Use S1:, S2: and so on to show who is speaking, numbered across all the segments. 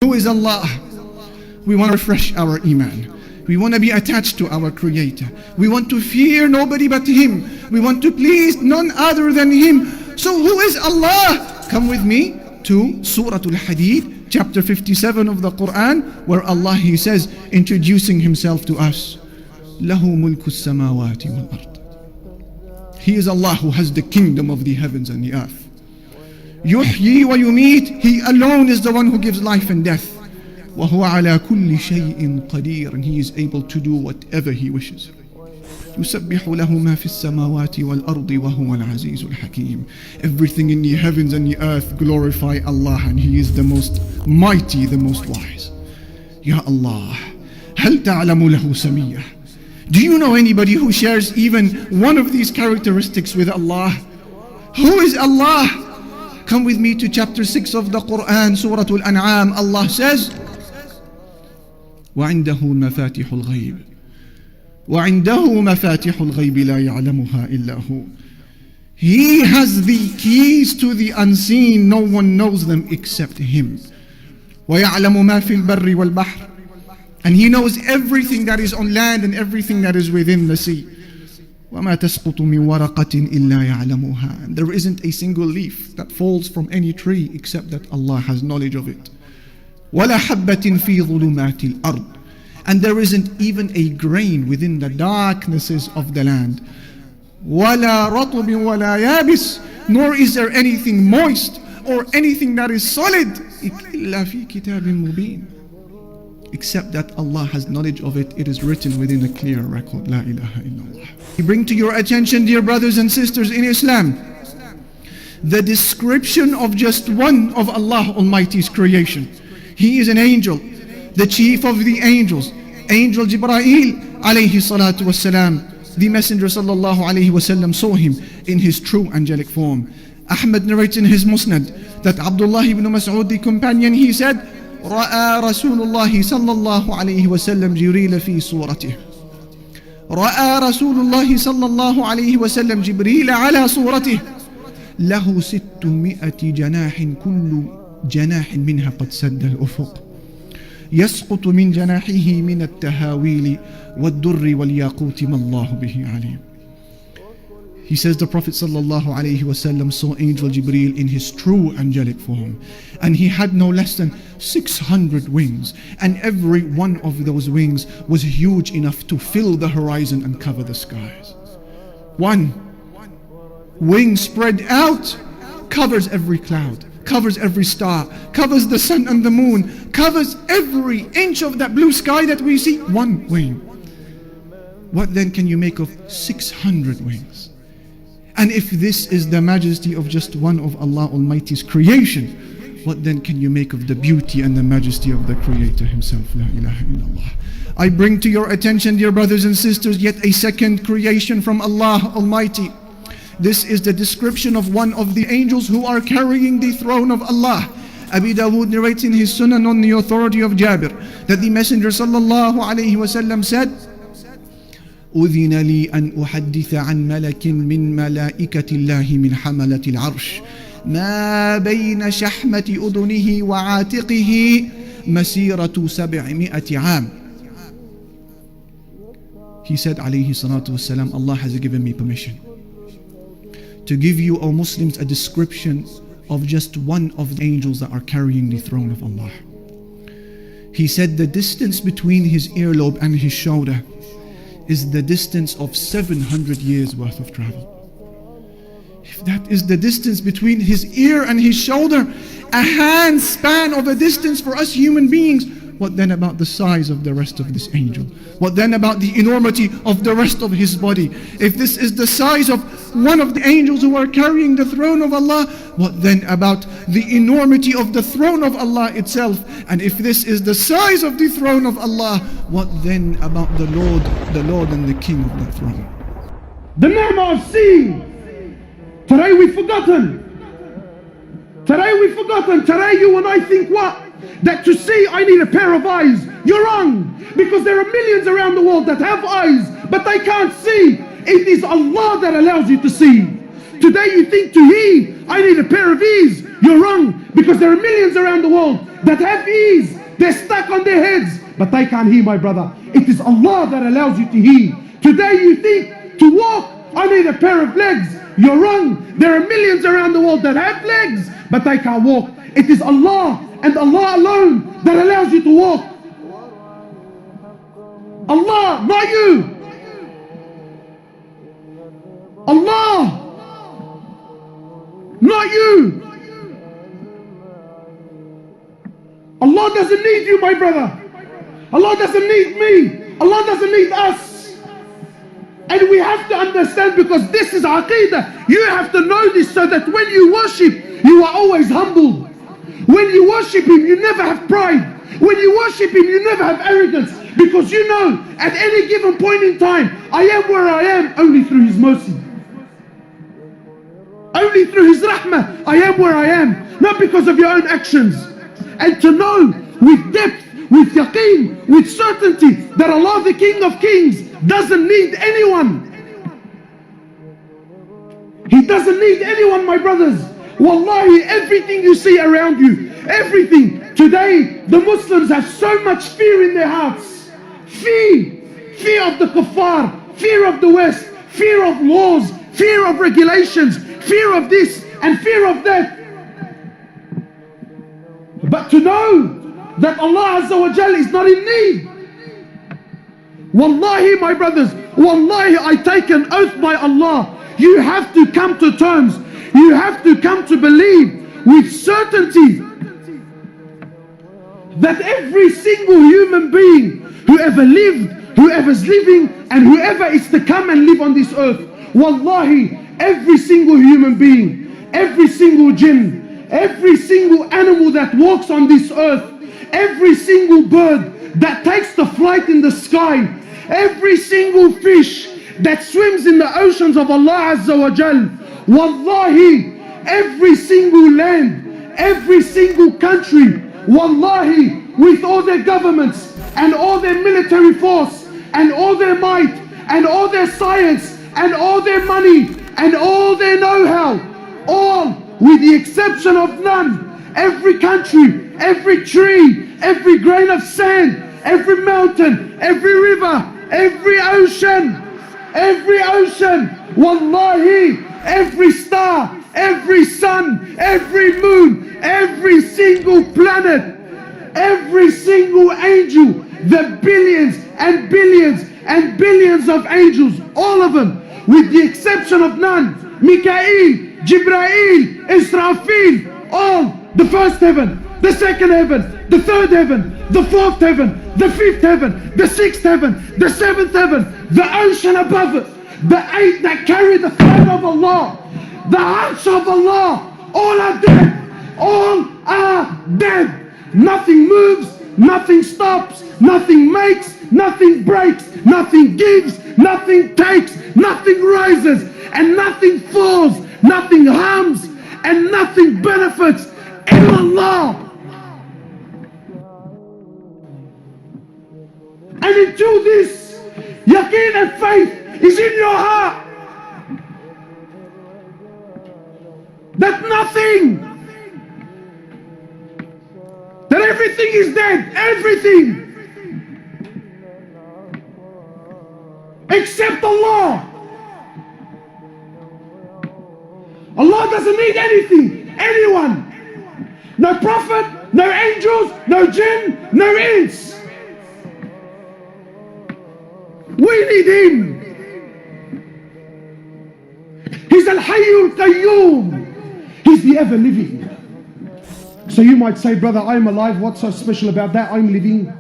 S1: Who is Allah? We want to refresh our iman. We want to be attached to our Creator. We want to fear nobody but Him. We want to please none other than Him. So who is Allah? Come with me to Surah Al-Hadid, chapter 57 of the Quran, where Allah, He says, introducing Himself to us, لَهُ مُلْكُ السَّمَاوَاتِ وَالْأَرْضِ. He is Allah who has the kingdom of the heavens and the earth. يُحْيِي وَيُمِيتُ. He alone is the one who gives life and death. وَهُوَ عَلَى كُلِّ شَيْءٍ قَدِيرٌ. And He is able to do whatever He wishes. يُسَبِّحُ لَهُ مَا فِي السَّمَاوَاتِ وَالْأَرْضِ وَهُوَ الْعَزِيزُ الْحَكِيمُ. Everything in the heavens and the earth glorify Allah, and He is the most mighty, the most wise. Ya Allah, هل تعلم له سمية. Do you know anybody who shares even one of these characteristics with Allah? Who is Allah? Come with me to chapter 6 of the Quran, Surah Al-An'am. Allah says, وعنده مفاتيح الغيب وعنده مفاتيح الغيب لا يعلمها إلا هو. He has the keys to the unseen. No one knows them except Him. ويعلم ما في البر والبحر. And He knows everything that is on land and everything that is within the sea. وَمَا تَسْقُطُ مِنْ وَرَقَةٍ إِلَّا يَعْلَمُهَا. And there isn't a single leaf that falls from any tree except that Allah has knowledge of it. وَلَا حَبَّةٍ فِي ظُلُمَاتِ الْأَرْضِ. And there isn't even a grain within the darknesses of the land. وَلَا رَطْبٍ وَلَا يَابِسٍ. Nor is there anything moist or anything that is solid إِلَّا فِي كِتَابٍ مُبِينٍ. Except that Allah has knowledge of it. It is written within a clear record. La ilaha illallah. We bring to your attention, dear brothers and sisters in Islam, the description of just one of Allah Almighty's creation. He is an angel, the chief of the angels, Angel Jibreel alayhi salatu wassalam. The Messenger sallallahu alayhi wasallam saw him in his true angelic form. Ahmad narrates in his Musnad that Abdullah ibn Mas'ud, the companion, he said, رأى رسول الله صلى الله عليه وسلم جبريل في صورته. رأى رسول الله صلى الله عليه وسلم جبريل على صورته له 600 جناح كل جناح منها قد سد الأفق يسقط من جناحه من التهاويل والدر والياقوت ما الله به عليم. He says the Prophet ﷺ saw Angel Jibreel in his true angelic form, and he had no less than 600 wings, and every one of those wings was huge enough to fill the horizon and cover the skies. One wing spread out covers every cloud, covers every star, covers the sun and the moon, covers every inch of that blue sky that we see. One wing. What then can you make of 600 wings? And if this is the majesty of just one of Allah Almighty's creation, what then can you make of the beauty and the majesty of the Creator Himself? La ilaha illallah. I bring to your attention, dear brothers and sisters, yet a second creation from Allah Almighty. This is the description of one of the angels who are carrying the throne of Allah. Abi Dawood narrates in his Sunan on the authority of Jabir that the Messenger sallallahu alayhi wasallam said, أذن لي أن أحدث عن ملك من ملائكة الله من حملة العرش ما بين شحمة أذنه وعاتقه مسيرة 700 عام. He said عليه الصلاة والسلام, Allah has given me permission to give you, O Muslims, a description of just one of the angels that are carrying the throne of Allah. He said the distance between his earlobe and his shoulder is the distance of 700 years worth of travel. If that is the distance between his ear and his shoulder, a hand span of a distance for us human beings, what then about the size of the rest of this angel? What then about the enormity of the rest of his body? If this is the size of one of the angels who are carrying the throne of Allah, what then about the enormity of the throne of Allah itself? And if this is the size of the throne of Allah, what then about the Lord and the King of that throne?
S2: The ni'mah of seeing. Today we've forgotten. Today you and I think what? That to see I need a pair of eyes. You're wrong. Because there are millions around the world that have eyes, but they can't see. It is Allah that allows you to see. Today you think to he, I need a pair of ease. You're wrong, because there are millions around the world that have ease. They're stuck on their heads, but they can't hear, my brother. It is Allah that allows you to hear. Today you think to walk, I need a pair of legs. You're wrong. There are millions around the world that have legs, but they can't walk. It is Allah and Allah alone that allows you to walk. Allah, not you. Allah, not you. Allah doesn't need you, my brother. Allah doesn't need me. Allah doesn't need us. And we have to understand, because this is Aqidah. You have to know this, so that when you worship, you are always humble. When you worship Him, you never have pride. When you worship Him, you never have arrogance. Because you know, at any given point in time, I am where I am only through His mercy. Only through His rahmah, I am where I am. Not because of your own actions. And to know with depth, with yaqeen, with certainty, that Allah, the King of Kings, doesn't need anyone. He doesn't need anyone, my brothers. Wallahi, everything you see around you, everything. Today, the Muslims have so much fear in their hearts. Fear of the kuffar, fear of the West, fear of laws, fear of regulations, fear of this and fear of that. But to know that Allah Azza wa Jal is not in need. Wallahi, my brothers, wallahi, I take an oath by Allah. You have to come to terms. You have to come to believe with certainty that every single human being, whoever lived, whoever's living, and whoever is to come and live on this earth, wallahi, every single human being, every single jinn, every single animal that walks on this earth, every single bird that takes the flight in the sky, every single fish that swims in the oceans of Allah Azza wa Jal, wallahi, every single land, every single country, wallahi, with all their governments and all their military force and all their might and all their science and all their money and all their know-how, all with the exception of none, every country, every tree, every grain of sand, every mountain, every river, every ocean, wallahi, every star, every sun, every moon, every single planet, every single angel, the billions and billions and billions of angels, all of them, with the exception of none, Mikael, Jibrail, Israfil, all, the first heaven, the second heaven, the third heaven, the fourth heaven, the fifth heaven, the sixth heaven, the seventh heaven, the ocean above it, the eight that carry the flag of Allah, the hearts of Allah, all are dead, all are dead. Nothing moves, nothing stops, nothing makes, nothing breaks, nothing gives, nothing takes, nothing rises, and nothing falls, nothing harms, and nothing benefits in Allah. And until this yaqeen and faith is in your heart, that nothing, that everything is dead, everything, except Allah. Allah doesn't need anything, anyone. No prophet, no angels, no jinn, no ins. We need Him. He's Al-Hayyul Qayyum. He's the ever-living. So you might say, brother, I'm alive. What's so special about that? I'm living.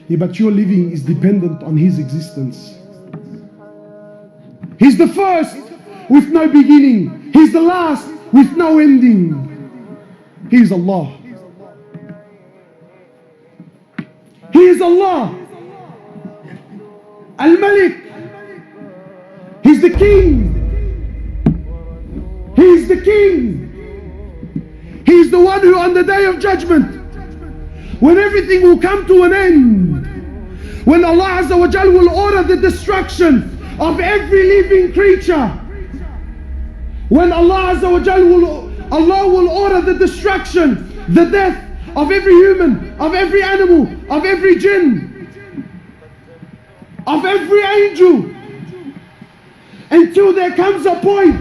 S2: Yeah, but your living is dependent on His existence. He's the first with no beginning. He's the last with no ending. He is Allah. He is Allah. Al-Malik. He's the King. He's the King. He's the one who on the day of judgment, when everything will come to an end, when Allah Azza wa Jal will order the destruction of every living creature. When Allah Azza wa Jal Allah will order the destruction, the death of every human, of every animal, of every jinn, of every angel, until there comes a point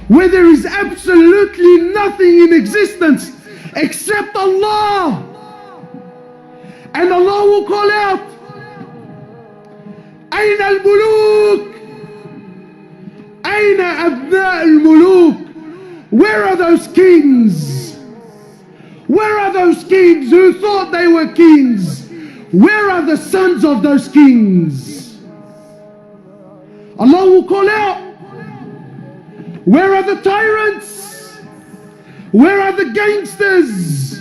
S2: where there is absolutely nothing in existence except Allah. And Allah will call out, أين الملوك? أين أبناء الملوك? Where are those kings? Where are those kings who thought they were kings? Where are the sons of those kings? Allah will call out, where are the tyrants? Where are the gangsters?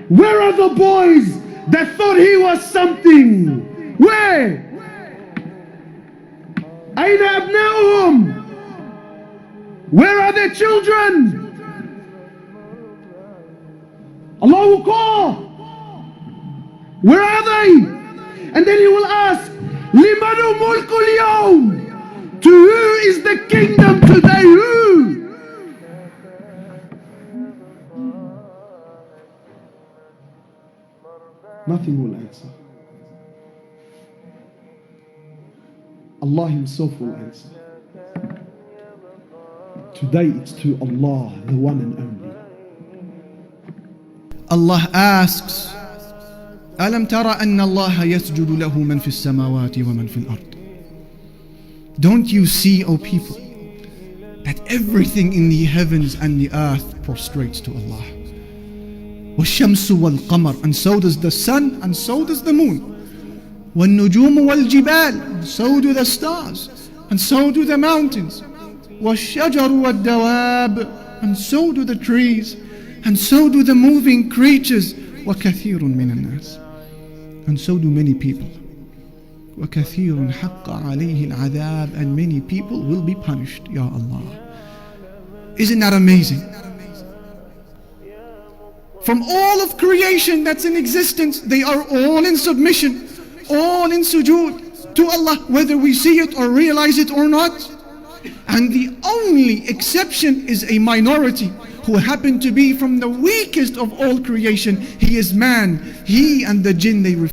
S2: Where are the boys that thought he was something? Where? أين أبناؤهم? Where are their children? Allah will call, where are they? And then He will ask, لِمَنُ مُلْكُ الْيَوْمِ? To who is the kingdom today? Who? Nothing will answer. Allah Himself will answer. Today it's to Allah, the one and only.
S1: Allah asks, أَلَمْ تَرَ أَنَّ اللَّهَ يَسْجُدُ لَهُ مَنْ فِي السَّمَاوَاتِ وَمَنْ فِي الْأَرْضِ? Don't you see, O people, that everything in the heavens and the earth prostrates to Allah? وَالشَّمْسُ وَالْقَمَرُ, and so does the sun, and so does the moon. وَالنُّجُومُ وَالْجِبَالُ, and so do the stars, and so do the mountains. وَالشَّجَرُ وَالدَّوَابُ, and so do the trees, and so do the moving creatures. وَكَثِيرٌ مِّنَ النَّاسِ, and so do many people. وَكَثِيرٌ حَقَّ عَلَيْهِ الْعَذَابُ, and many people will be punished. Ya Allah. Isn't that amazing? From all of creation that's in existence, they are all in submission, all in sujood to Allah, whether we see it or realize it or not. And the only exception is a minority who happen to be from the weakest of all creation. He is man. He and the jinn, they refuse.